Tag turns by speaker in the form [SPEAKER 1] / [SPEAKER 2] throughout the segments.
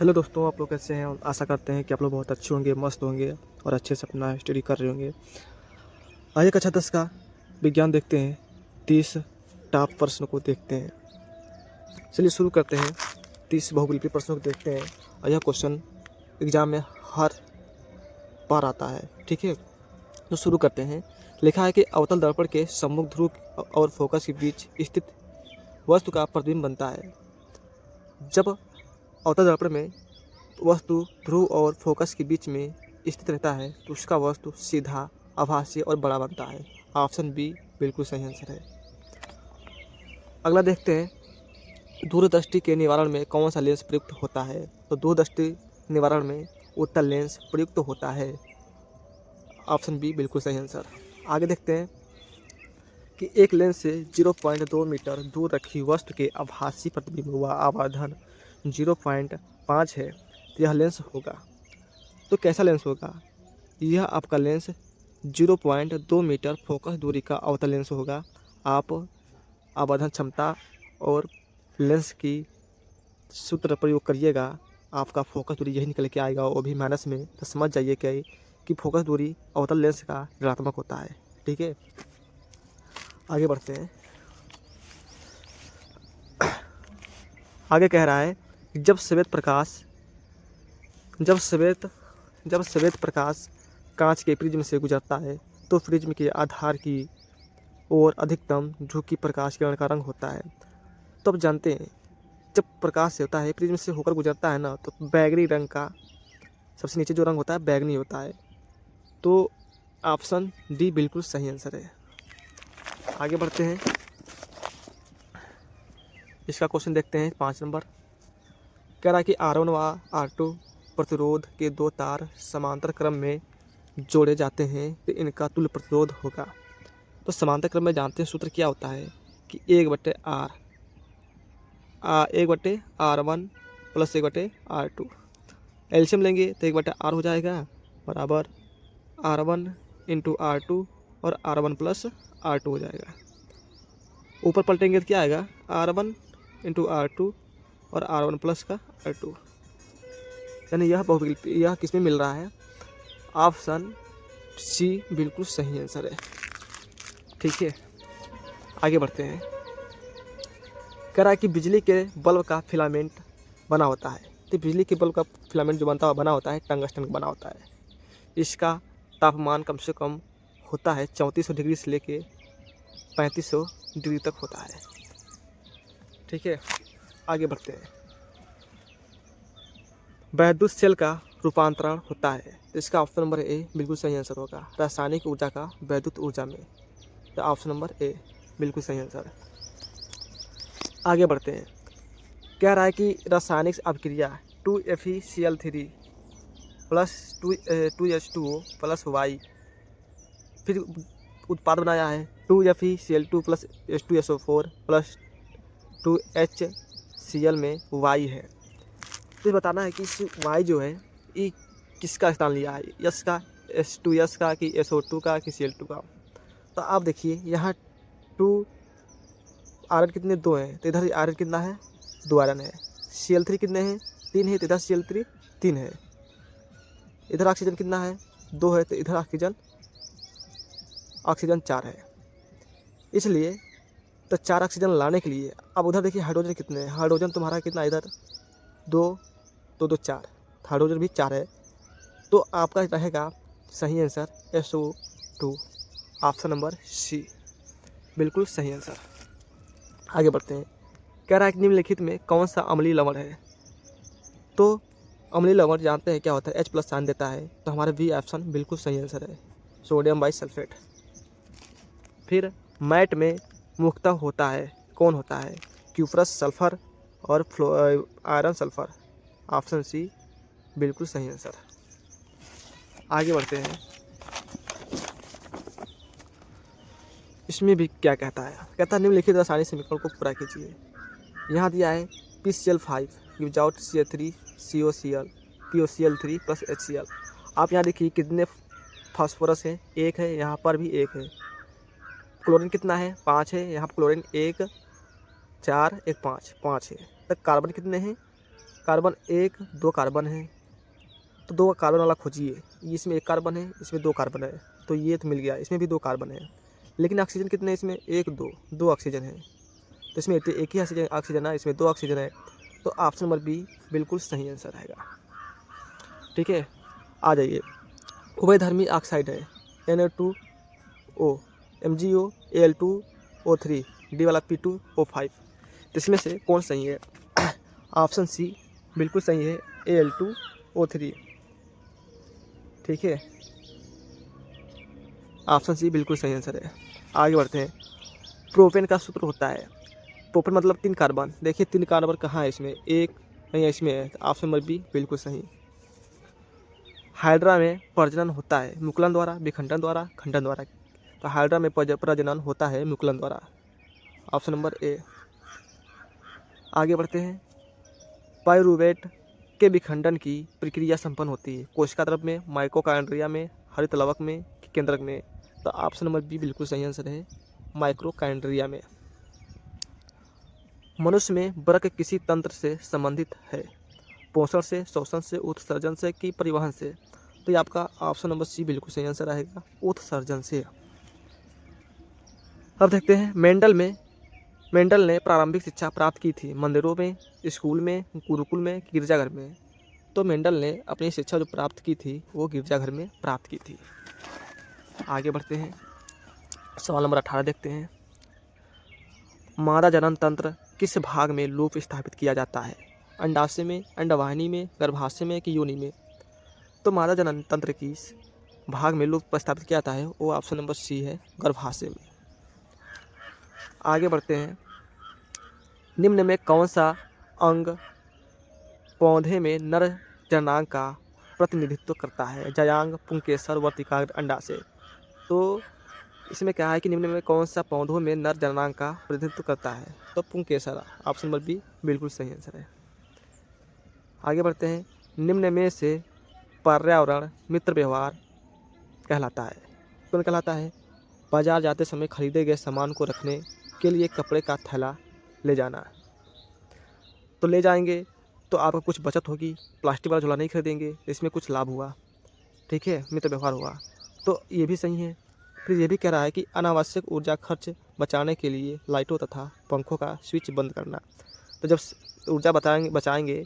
[SPEAKER 1] Hello दोस्तों, आप लोग कैसे हैं? आशा करते हैं कि आप लोग बहुत अच्छे होंगे, मस्त होंगे और अच्छे से अपना स्टडी कर रहे होंगे। आइए कक्षा 10 का विज्ञान देखते हैं। 30 टॉप प्रश्न को देखते हैं। चलिए शुरू करते हैं। 30 बहुविकल्पी प्रश्नों को देखते हैं और यह क्वेश्चन एग्जाम में हर बार आता है। ठीक है, तो शुरू करते हैं। लिखा है कि अवतल दर्पण के सम्मुख ध्रुव और फोकस के बीच स्थित वस्तु का प्रतिबिंब बनता है। जब अवतल दर्पण में वस्तु ध्रुव और फोकस के बीच में स्थित रहता है तो उसका वस्तु सीधा, आभासी और बड़ा बनता है। ऑप्शन बी बिल्कुल सही आंसर है। अगला देखते हैं, दूरदृष्टि के निवारण में कौन सा लेंस प्रयुक्त होता है? तो दूरदृष्टि निवारण में उत्तल लेंस प्रयुक्त होता है। ऑप्शन बी बिल्कुल सही आंसर। आगे देखते हैं कि एक लेंस से 0.2 मीटर दूर रखी वस्तु के आभासी प्रतिबिंब व आवर्धन 0.5 है, तो यह लेंस होगा। तो कैसा लेंस होगा? यह आपका लेंस 0.2 मीटर फोकस दूरी का अवतल लेंस होगा। आप आवर्धन क्षमता और लेंस की सूत्र प्रयोग करिएगा, आपका फोकस दूरी यही निकल के आएगा, वो भी माइनस में। तो समझ जाइए कि फोकस दूरी अवतल लेंस का ऋणात्मक होता है। ठीक है, आगे बढ़ते हैं। आगे कह रहा है कि जब श्वेत प्रकाश कांच के प्रिज्म से गुजरता है तो प्रिज्म के आधार की ओर अधिकतम झुकी प्रकाश किरण का रंग होता है। तो अब जानते हैं, जब प्रकाश से होता है, प्रिज्म से होकर गुजरता है ना, तो बैगनी रंग का सबसे नीचे जो रंग होता है बैगनी होता है। तो ऑप्शन डी बिल्कुल सही आंसर है। आगे बढ़ते हैं, इसका क्वेश्चन देखते हैं। 5 नंबर कह रहा है कि R1 व R2 प्रतिरोध के दो तार समांतर क्रम में जोड़े जाते हैं तो इनका तुल्य प्रतिरोध होगा। तो समांतर क्रम में जानते हैं सूत्र क्या होता है कि 1/R1 प्लस 1/R2। एलसीएम लेंगे तो 1/R हो जाएगा बराबर R1 इंटू R2 और R1 प्लस R2 हो जाएगा। ऊपर पलटेंगे तो क्या आएगा? R1 इंटू R2 और R1 प्लस का R2। यानी यह किस में मिल रहा है? ऑप्शन सी बिल्कुल सही आंसर है। ठीक है, आगे बढ़ते हैं। कह रहा है कि बिजली के बल्ब का फिलामेंट बना होता है। तो बिजली के बल्ब का फिलामेंट जो बना होता है टंगस्टन का बना होता है। इसका तापमान कम से कम होता है 3400 डिग्री से लेके 3500 डिग्री तक होता है। ठीक है, आगे बढ़ते हैं। वैद्युत सेल का रूपांतरण होता है, तो इसका ऑप्शन नंबर ए बिल्कुल सही आंसर होगा। रासायनिक ऊर्जा का वैद्युत ऊर्जा में, तो ऑप्शन नंबर ए बिल्कुल सही आंसर है। आगे बढ़ते हैं। कह रहा है कि रासायनिक अभिक्रिया 2FeCl3 plus 2H2O plus Y, फिर उत्पाद बनाया है 2FeCl2 plus H2SO4 plus 2HCl में वाई है। तो ये बताना है कि इस वाई जो है ये किसका स्थान लिया है, यस का, H2S का, कि SO2 का, कि Cl2 का। तो आप देखिए यहाँ 2 आयरन कितने? 2 हैं, तो इधर आयरन कितना है? 2 आयरन है। Cl3 कितने हैं? 3 है, तो इधर Cl3 3 है। इधर ऑक्सीजन कितना है? 2 है, तो इधर ऑक्सीजन 4 है। इसलिए तो 4 ऑक्सीजन लाने के लिए, अब उधर देखिए हाइड्रोजन कितने हैं? हाइड्रोजन तुम्हारा कितना? इधर 2, 2, 2, 4, हाइड्रोजन भी 4 है। तो आपका रहेगा सही answer SO2, option number C बिल्कुल सही आंसर। आगे बढ़ते हैं। कह रहा है कि निम्नलिखित में कौन सा अम्लीय लवण है? तो अम्लीय लवण जानते हैं क्या होता है? H+ साइन देता है, तो हमारा बी ऑप्शन बिल्कुल सही आंसर है, सोडियम बाइसल्फेट। फिर मैट में मुख्यतः होता है, कौन होता है? क्यूप्रस, सल्फर और आयरन सल्फर, ऑप्शन सी बिल्कुल सही आंसर। आगे बढ़ते हैं। इसमें भी क्या कहता है? कहता है निम्नलिखित रासायनिक समीकरण को पूरा कीजिए। यहाँ दिया है PCl5 without CH3 COCl POCl3 plus HCl। आप यहाँ देखिए कितने फास्फोरस हैं? 1 है, यहाँ पर भी 1 है। क्लोरीन कितना है? 5 है, यहाँ पर क्लोरीन 1 4 1 5 5 है। तो कार्बन कितने हैं? कार्बन 1 2 कार्बन है तो 2 कार्बन वाला खोजिए। इसमें 1 कार्बन है, इसमें 2 कार्बन है, तो ये तो मिल गया। इसमें भी 2 कार्बन है, लेकिन ऑक्सीजन कितने हैं इसमें? 1 2 ऑक्सीजन है, तो इसमें एक ही ऑक्सीजन है, इसमें 2 ऑक्सीजन है, तो ऑप्शन नंबर बी बिल्कुल सही आंसर रहेगा। ठीक है, आ जाइए। उभयधर्मी ऑक्साइड है Na2O, MgO, Al2O3, डी वाला P2O5, तो इसमें से कौन सही है? ऑप्शन सी बिल्कुल सही है, Al2O3। ठीक है, ऑप्शन सी बिल्कुल सही आंसर है। आगे बढ़ते हैं। प्रोपेन का सूत्र होता है, प्रोपेन मतलब 3 कार्बन। देखिए 3 कार्बन कहाँ है इसमें? एक नहीं है, इसमें है, तो ऑप्शन नंबर बी बिल्कुल सही। हाइड्रा में प्रजनन होता है मुकुलन द्वारा, विखंडन द्वारा, खंडन द्वारा, तो हाइड्रा में प्रजनन होता है मुकुलन द्वारा, ऑप्शन नंबर ए। आगे बढ़ते हैं। पाइरूवेट के विखंडन की प्रक्रिया संपन्न होती है कोशिका द्रव में, माइक्रोकाइंड्रिया में, हरित लवक में, केंद्रक में, तो ऑप्शन नंबर बी बिल्कुल सही आंसर है, माइक्रोकाइंड्रिया में। मनुष्य में वृक्क किसी तंत्र से संबंधित है? पोषण से, श्वसन से, उत्सर्जन से कि परिवहन से? तो ये आपका ऑप्शन नंबर सी बिल्कुल सही आंसर रहेगा, उत्सर्जन से। अब देखते हैं। मेंडल ने प्रारंभिक शिक्षा प्राप्त की थी मंदिरों में, स्कूल में, गुरुकुल में, गिरजाघर में? तो मेंडल ने अपनी शिक्षा जो प्राप्त की थी वो गिरजाघर में प्राप्त की थी। आगे बढ़ते हैं। सवाल नंबर 18 देखते हैं। मादा जनन तंत्र किस भाग में लूप स्थापित किया जाता है? अंडाशय में, अंडवाहिनी में, गर्भाशय में कि योनि में? तो मादा जनन तंत्र किस भाग में लूप स्थापित किया जाता है वो ऑप्शन नंबर सी है, गर्भाशय में। आगे बढ़ते हैं। निम्न में कौन सा अंग पौधे में नर जननांग का प्रतिनिधित्व करता है? जयांग, पुंकेसर, वर्तिकाग्र, अंडाशय? तो इसमें क्या है कि निम्न में कौन सा पौधों में नर जननांग का प्रतिनिधित्व करता है? तो पुंकेसर, ऑप्शन नंबर बी बिल्कुल सही आंसर है। आगे बढ़ते हैं। निम्न में से पर्यावरण मित्र व्यवहार कहलाता है? कौन कहलाता है? बाजार जाते समय खरीदे गए सामान को रखने के लिए कपड़े का थैला ले जाना, तो ले जाएंगे तो आपका कुछ बचत होगी, प्लास्टिक वाला झोला नहीं खरीदेंगे, इसमें कुछ लाभ हुआ। ठीक है, मित्र व्यवहार हुआ, तो ये भी सही है। फिर ये भी कह रहा है कि अनावश्यक ऊर्जा खर्च बचाने के लिए लाइटों तथा पंखों का स्विच बंद करना, तो जब ऊर्जा बचाएंगे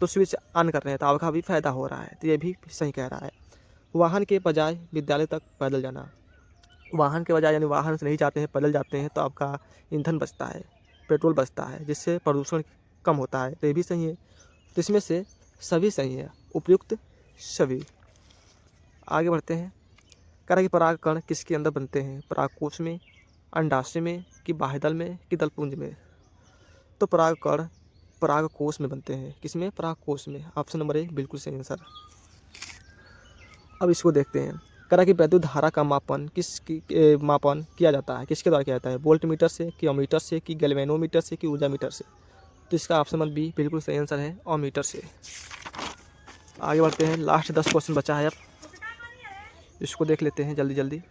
[SPEAKER 1] तो स्विच ऑन कर रहे हैं तो आपका भी फायदा हो रहा है, तो ये भी सही कह रहा है। वाहन के बजाय विद्यालय तक पैदल जाना, वाहन के बजाय यानी वाहन से नहीं जाते हैं, पैदल जाते हैं, तो आपका ईंधन बचता है, पेट्रोल बचता है, जिससे प्रदूषण कम होता है, तो ये भी सही है। तो इसमें से सभी सही है, उपयुक्त सभी। आगे बढ़ते हैं। कह रहा है कि परागकण किसके अंदर बनते हैं? परागकोश में, अंडाशय में कि बाह्यदल में कि दलपुंज में? तो परागकण परागकोश में बनते हैं। किसमें? परागकोश में, ऑप्शन नंबर ए बिल्कुल सही आंसर। अब इसको देखते हैं। कह रहा है कि वैद्युत धारा का मापन मापन किया जाता है, किसके द्वारा किया जाता है? वोल्ट मीटर से कि अमीटर से कि गैल्वेनोमीटर से कि ऊर्जा मीटर से? तो इसका ऑप्शन नंबर बी बिल्कुल सही आंसर है, अमीटर से। आगे बढ़ते हैं। लास्ट 10 क्वेश्चन बचा है, अब इसको देख लेते हैं जल्दी जल्दी।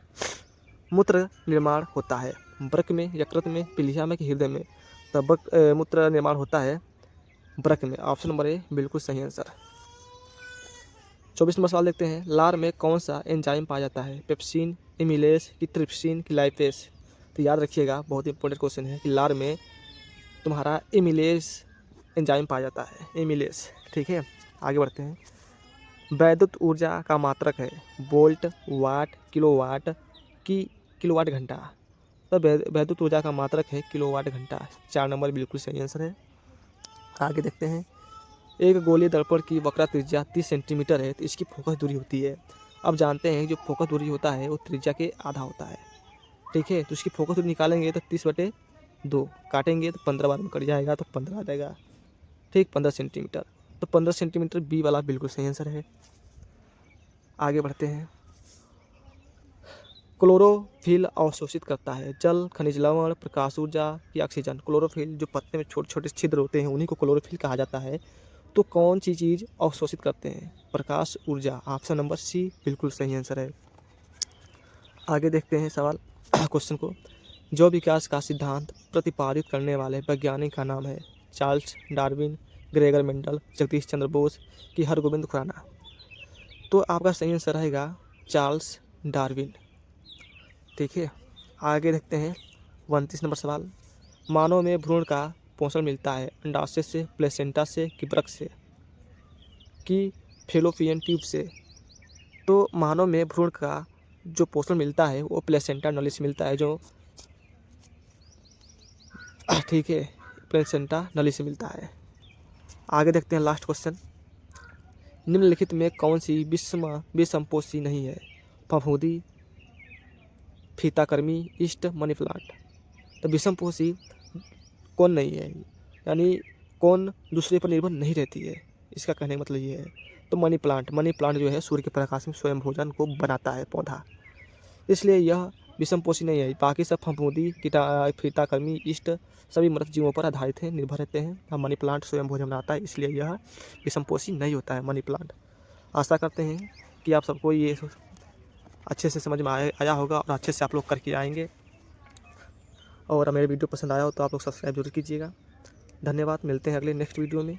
[SPEAKER 1] मूत्र निर्माण होता है वृक्क में, यकृत में, पीलिया में कि हृदय में? तब मूत्र निर्माण होता है वृक्क में, ऑप्शन नंबर ए बिल्कुल सही आंसर। 24 नंबर सवाल देखते हैं। लार में कौन सा एंजाइम पाया जाता है? पेप्सिन, एमिलेस कि ट्रिप्सिन कि लाइपेस? तो याद रखिएगा, बहुत इंपॉर्टेंट क्वेश्चन है कि लार में तुम्हारा एमिलेस एंजाइम पाया जाता है, एमिलेस। ठीक है, आगे बढ़ते हैं। वैद्युत ऊर्जा का मात्रक है वोल्ट, वाट, किलोवाट कि किलोवाट घंटा? तो वैद्युत ऊर्जा का मात्रक है किलोवाट घंटा, 4 नंबर बिल्कुल सही आंसर है। आगे देखते हैं। एक गोलीय दर्पण की वक्र त्रिज्या 30 सेंटीमीटर है, तो इसकी फोकस दूरी होती है। अब जानते हैं जो फोकस दूरी होता है वो त्रिज्या के आधा होता है। ठीक है, तो इसकी फोकस दूरी निकालेंगे तो 30/2, काटेंगे तो 15 बार में कट जाएगा, तो 15 आ जाएगा। ठीक, 15 सेंटीमीटर, तो 15 सेंटीमीटर बी वाला बिल्कुल सही आंसर है। आगे बढ़ते हैं। क्लोरोफिल अवशोषित करता है जल, खनिज लवण, प्रकाश ऊर्जा की ऑक्सीजन? क्लोरोफिल जो पत्ते में छोटे छोटे छिद्र होते हैं उन्हीं को क्लोरोफिल कहा जाता है। तो कौन सी चीज़ अवशोषित करते हैं? प्रकाश ऊर्जा, ऑप्शन नंबर सी बिल्कुल सही आंसर है। आगे देखते हैं सवाल क्वेश्चन को। जो विकास का सिद्धांत प्रतिपादित करने वाले वैज्ञानिक का नाम है? Charles Darwin, Gregor Mendel, Jagdish Chandra Bose कि हरगोविंद खुराना। तो आपका सही आंसर रहेगा चार्ल्स डार्विन। ठीक है, आगे देखते हैं 29 नंबर सवाल। मानव में भ्रूण का पोषण मिलता है अंडाशय से, प्लेसेंटा से कि वृक्क से कि फेलोपियन ट्यूब से। तो मानव में भ्रूण का जो पोषण मिलता है वो प्लेसेंटा नली से मिलता है, जो ठीक है प्लेसेंटा नली से मिलता है। आगे देखते हैं लास्ट क्वेश्चन। निम्नलिखित में कौन सी विषमपोषी नहीं है? फफूंदी, फीताकर्मी, ईस्ट, मनी प्लांट। तो विषमपोषी कौन नहीं है, यानी कौन दूसरे पर निर्भर नहीं रहती है, इसका कहने का मतलब ये है। तो मनी प्लांट जो है सूर्य के प्रकाश में स्वयं भोजन को बनाता है पौधा, इसलिए यह विषमपोषी नहीं है। बाकी सब फफूंदी, फीताकर्मी, ईस्ट सभी मृत जीवों पर आधारित हैं, निर्भर रहते हैं। और मनी प्लांट स्वयं भोजन बनाता है, इसलिए यह विषमपोषी नहीं होता है मनी प्लांट। आशा करते हैं कि आप सबको ये अच्छे से समझ में आया होगा और अच्छे से आप लोग करके आएंगे। और मेरे वीडियो पसंद आया हो तो आप लोग सब्सक्राइब जरूर कीजिएगा। धन्यवाद, मिलते हैं अगले नेक्स्ट वीडियो में।